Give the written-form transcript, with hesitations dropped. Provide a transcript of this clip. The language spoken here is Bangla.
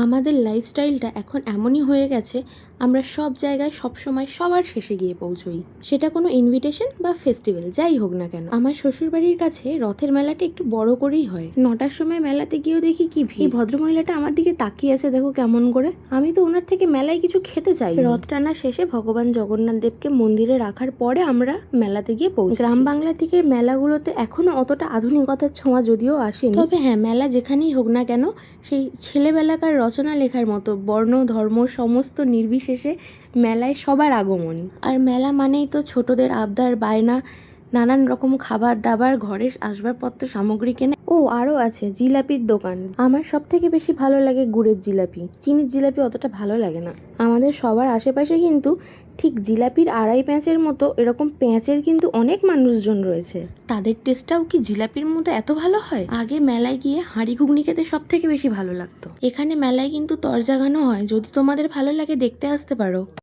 আমাদের লাইফস্টাইলটা এখন এমনই হয়ে গেছে, আমরা সব জায়গায় সবসময় সবার শেষে গিয়ে পৌঁছই। সেটা কোনো ইনভিটেশন বা ফেস্টিভ্যাল যাই হোক না কেন। আমার শ্বশুরবাড়ির কাছে রথের মেলাটা একটু বড় করেই হয়। 9টার সময় মেলাতে গিয়েও দেখি কি ভিড়। এই ভদ্রমহিলাটা আমার দিকে তাকিয়ে আছে, দেখো কেমন করে। আমি তো ওনার থেকে মেলায় কিছু খেতে চাই। রথ টানা শেষে ভগবান জগন্নাথ দেবকে মন্দিরে রাখার পরে আমরা মেলাতে গিয়ে পৌঁছাই। গ্রাম বাংলা দিকের মেলাগুলোতে এখনো অতটা আধুনিকতার ছোঁয়া যদিও আসেনি, তবে হ্যাঁ, মেলা যেখানেই হোক না কেন সেই ছেলেবেলাকার রচনা লেখার মতো বর্ণ ধর্ম সমস্ত নির্বিশেষে মেলায় সবার আগমন। আর মেলা মানেই তো ছোটদের আবদার বায়না, নানান রকম খাবার দাবার, ঘরের আসবাবপত্র সামগ্রী কেনা। ও আরও আছে জিলাপির দোকান। আমার সব থেকে বেশি ভালো লাগে গুড়ের জিলাপি, চিনির জিলাপি অতটা ভালো লাগে না। আমাদের সবার আশেপাশে কিন্তু ঠিক জিলাপির আড়াই প্যাঁচের মতো এরকম প্যাঁচের কিন্তু অনেক মানুষজন রয়েছে। তাদের টেস্টটাও কি জিলাপির মতো এত ভালো হয়? আগে মেলায় গিয়ে হাঁড়ি ঘুগনি খেতে সব থেকে বেশি ভালো লাগতো। এখানে মেলায় কিন্তু তরজাগানো হয়, যদি তোমাদের ভালো লাগে দেখতে আসতে পারো।